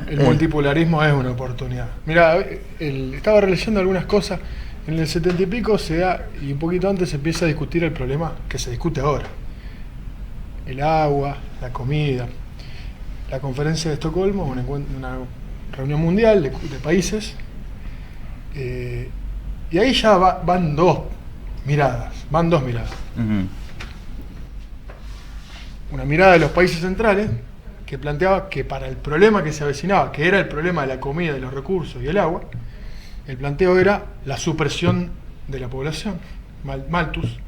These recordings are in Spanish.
El multipolarismo es una oportunidad. Mira, estaba releyendo algunas cosas. En el 70 y pico se da, y un poquito antes se empieza a discutir el problema que se discute ahora. El agua, la comida. La conferencia de Estocolmo, una reunión mundial de países. Y ahí ya van dos miradas. Uh-huh. Una mirada de los países centrales, que planteaba que para el problema que se avecinaba, que era el problema de la comida, de los recursos y el agua, el planteo era la supresión de la población, Malthus.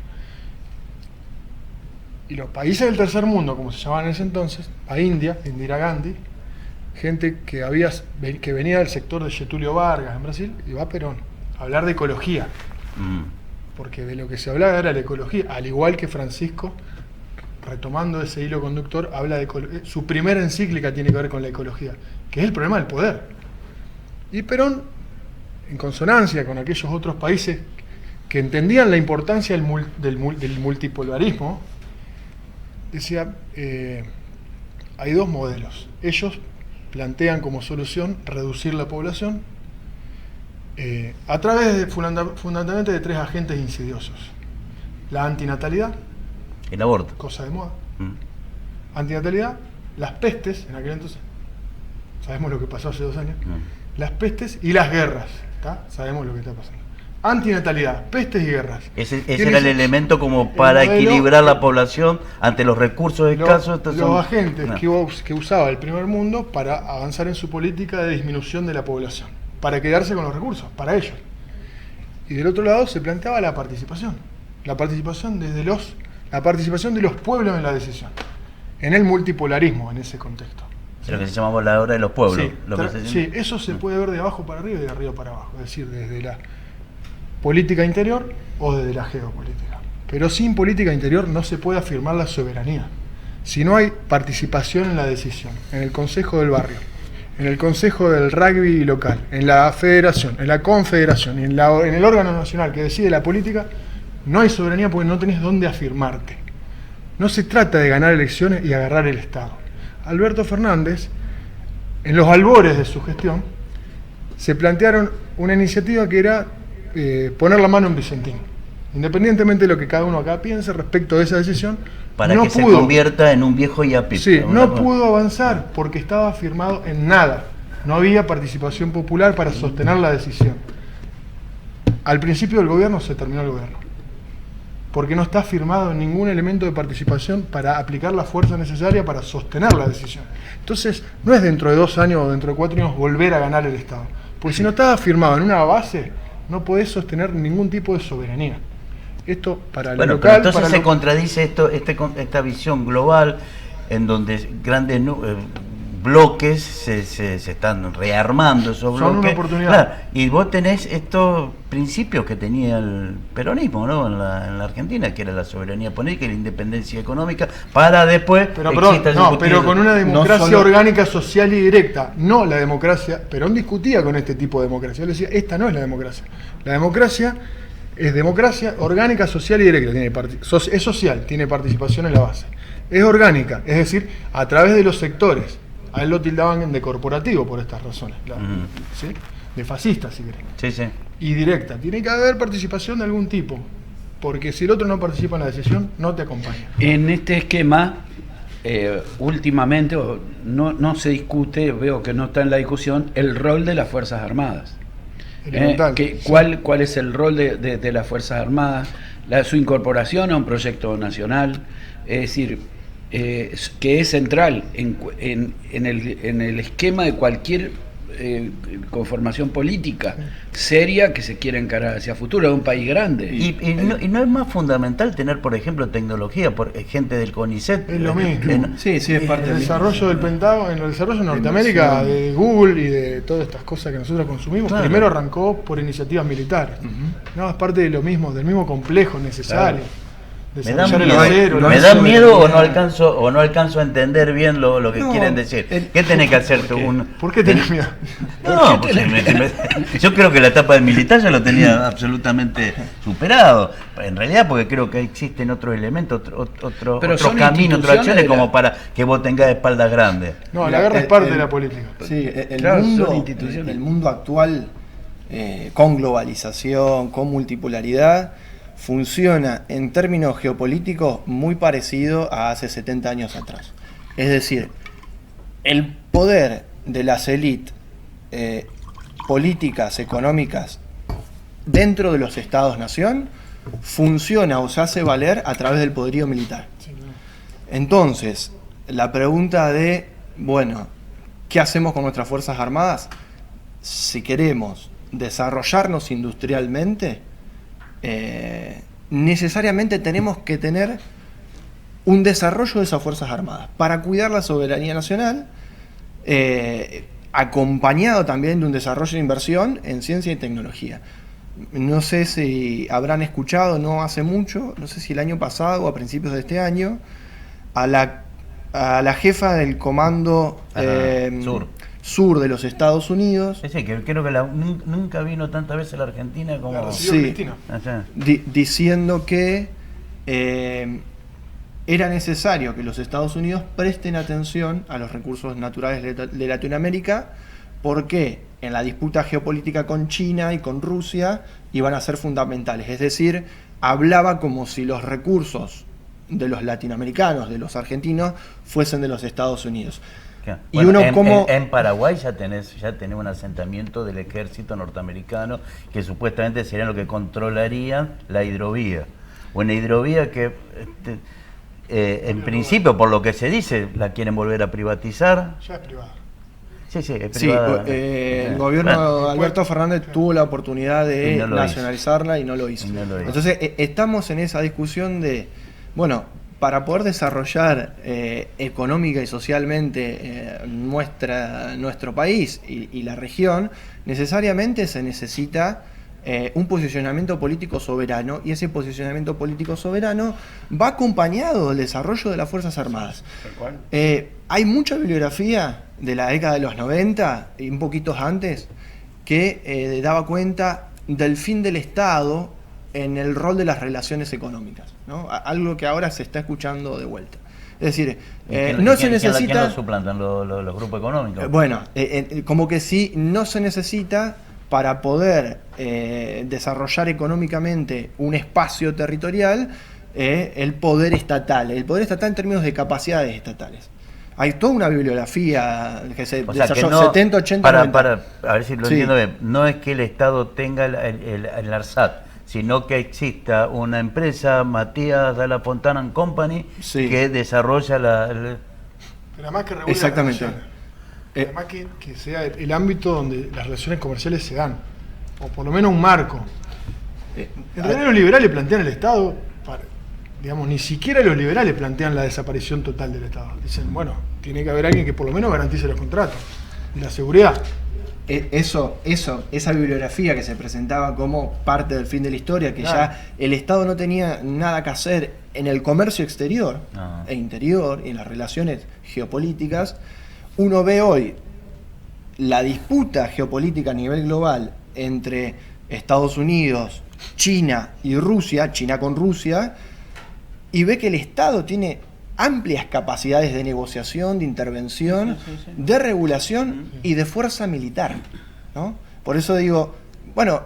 Y los países del tercer mundo, como se llamaban en ese entonces, a India, Indira Gandhi, gente que venía del sector de Getúlio Vargas en Brasil, y va a Perón, a hablar de ecología. Porque de lo que se hablaba era la ecología, al igual que Francisco, retomando ese hilo conductor, habla de su primera encíclica tiene que ver con la ecología, que es el problema del poder. Y Perón, en consonancia con aquellos otros países que entendían la importancia del multipolarismo, decía, hay dos modelos. Ellos plantean como solución reducir la población a través fundamentalmente de tres agentes insidiosos. La antinatalidad, el aborto, cosa de moda. Antinatalidad, las pestes, en aquel entonces, sabemos lo que pasó hace 2 años, las pestes y las guerras, ¿tá? Sabemos lo que está pasando. Antinatalidad, pestes y guerras. Ese era el elemento como para equilibrar la población ante los recursos escasos. Los agentes que usaba el primer mundo para avanzar en su política de disminución de la población, para quedarse con los recursos, para ellos. Y del otro lado se planteaba la participación de los pueblos en la decisión, en el multipolarismo, en ese contexto. Lo que se llamaba la hora de los pueblos. Sí, eso se puede ver de abajo para arriba y de arriba para abajo, es decir, desde la política interior o desde la geopolítica. Pero sin política interior no se puede afirmar la soberanía. Si no hay participación en la decisión, en el consejo del barrio, en el consejo del rugby local, en la federación, en la confederación y en el órgano nacional que decide la política, no hay soberanía porque no tenés dónde afirmarte. No se trata de ganar elecciones y agarrar el Estado. Alberto Fernández, en los albores de su gestión, se plantearon una iniciativa que era poner la mano en Vicentín. Independientemente de lo que cada uno acá piense respecto de esa decisión, para que se convierta en un viejo yapito. Sí, no pudo avanzar porque estaba firmado en nada. No había participación popular para sostener la decisión. Al principio del gobierno se terminó el gobierno, porque no está firmado en ningún elemento de participación para aplicar la fuerza necesaria para sostener la decisión. Entonces, no es dentro de 2 años o dentro de 4 años volver a ganar el Estado. Porque si no estaba firmado en una base, no podés sostener ningún tipo de soberanía. Esto para lo local... Pero entonces se contradice esta visión global en donde grandes bloques se están rearmando esos bloques. Son una oportunidad. Claro, y vos tenés estos principios que tenía el peronismo, ¿no? en la Argentina, que era la soberanía política y la independencia económica, para después... Pero con una democracia orgánica, social y directa. No la democracia... Perón discutía con este tipo de democracia. Él decía, esta no es la democracia. La democracia es democracia orgánica, social y directa. Es social, tiene participación en la base. Es orgánica, es decir, a través de los sectores. A él lo tildaban de corporativo por estas razones, claro. ¿Sí? De fascista, si querés. Sí, sí. Y directa. Tiene que haber participación de algún tipo, porque si el otro no participa en la decisión, no te acompaña. En este esquema, últimamente no se discute, veo que no está en la discusión, el rol de las Fuerzas Armadas. ¿Cuál es el rol de las Fuerzas Armadas? Su incorporación a un proyecto nacional, es decir, que es central en el esquema de cualquier conformación política seria que se quiera encarar hacia futuro de un país grande. Y no es más fundamental tener, por ejemplo, tecnología, gente del CONICET. Es lo mismo. Sí, es parte del desarrollo del Pentágono, en el desarrollo de Norteamérica, de Google y de todas estas cosas que nosotros consumimos, claro. Primero arrancó por iniciativas militares. No, es parte de lo mismo, del mismo complejo necesario. Claro. Me da desarrollar el miedo, acero, me la da soberanía. miedo o no alcanzo a entender bien lo que quieren decir. ¿Qué tenés que hacer tú? ¿Por qué tenés miedo? No, porque yo creo que la etapa del militar ya lo tenía absolutamente superado. En realidad, porque creo que existen otros elementos, Pero otros son caminos, otras instituciones acciones de la- como para que vos tengas espaldas grandes. No, la guerra es parte de la política. Sí, Claro, son instituciones. el mundo actual, con globalización, con multipolaridad, funciona en términos geopolíticos muy parecido a hace 70 años atrás. Es decir, el poder de las élites políticas, económicas, dentro de los estados-nación, funciona o se hace valer a través del poderío militar. Entonces, la pregunta de, bueno, ¿qué hacemos con nuestras Fuerzas Armadas? Si queremos desarrollarnos industrialmente, necesariamente tenemos que tener un desarrollo de esas Fuerzas Armadas para cuidar la soberanía nacional, acompañado también de un desarrollo de inversión en ciencia y tecnología. No sé si habrán escuchado, no hace mucho, no sé si el año pasado o a principios de este año, a la jefa del comando sur de los Estados Unidos, Sí, que creo que nunca vino tantas veces a la Argentina como... La recibió Sí. Cristina. Allá. diciendo que era necesario que los Estados Unidos presten atención a los recursos naturales de Latinoamérica, porque en la disputa geopolítica con China y con Rusia iban a ser fundamentales. Es decir, hablaba como si los recursos de los latinoamericanos, de los argentinos, fuesen de los Estados Unidos. Claro. Y uno como... en Paraguay ya tenés un asentamiento del ejército norteamericano que supuestamente sería lo que controlaría la hidrovía. Una hidrovía que en principio, por lo que se dice, la quieren volver a privatizar. Ya es privada. Sí, es Sí, privada. el gobierno Bueno, de Alberto Fernández tuvo la oportunidad de Y no lo nacionalizarla y no lo hizo. Y no lo hizo. Entonces, estamos en esa discusión de, bueno, para poder desarrollar económica y socialmente nuestro país y la región, necesariamente se necesita un posicionamiento político soberano, y ese posicionamiento político soberano va acompañado del desarrollo de las Fuerzas Armadas. Hay mucha bibliografía de la década de los 90 y un poquito antes que daba cuenta del fin del Estado en el rol de las relaciones económicas, ¿no? Algo que ahora se está escuchando de vuelta. Es decir, no se necesita... ¿Quién lo suplantan? ¿Los grupos económicos? Bueno, como que sí, no se necesita para poder desarrollar económicamente un espacio territorial el poder estatal. El poder estatal en términos de capacidades estatales. Hay toda una bibliografía que se O sea, que desarrolló no, 70, 80, para, 90. a ver si lo Sí. entiendo bien, no es que el Estado tenga el ARSAT, sino que exista una empresa, Matías de la Fontana and Company, Sí. que desarrolla Pero además que regula Exactamente. las relaciones. Además que sea el ámbito donde las relaciones comerciales se dan, o por lo menos un marco. En realidad los liberales plantean el Estado, digamos, ni siquiera los liberales plantean la desaparición total del Estado. Dicen, bueno, tiene que haber alguien que por lo menos garantice los contratos y la seguridad. Esa bibliografía que se presentaba como parte del fin de la historia, que Claro. ya el Estado no tenía nada que hacer en el comercio exterior No. e interior y en las relaciones geopolíticas, uno ve hoy la disputa geopolítica a nivel global entre Estados Unidos, China y Rusia, China con Rusia, y ve que el Estado tiene amplias capacidades de negociación, de intervención, de regulación y de fuerza militar, ¿no? Por eso digo, bueno,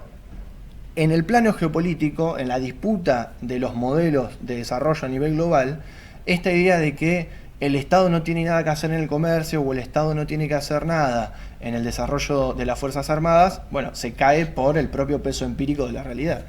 en el plano geopolítico, en la disputa de los modelos de desarrollo a nivel global, esta idea de que el Estado no tiene nada que hacer en el comercio o el Estado no tiene que hacer nada en el desarrollo de las Fuerzas Armadas, bueno, se cae por el propio peso empírico de la realidad.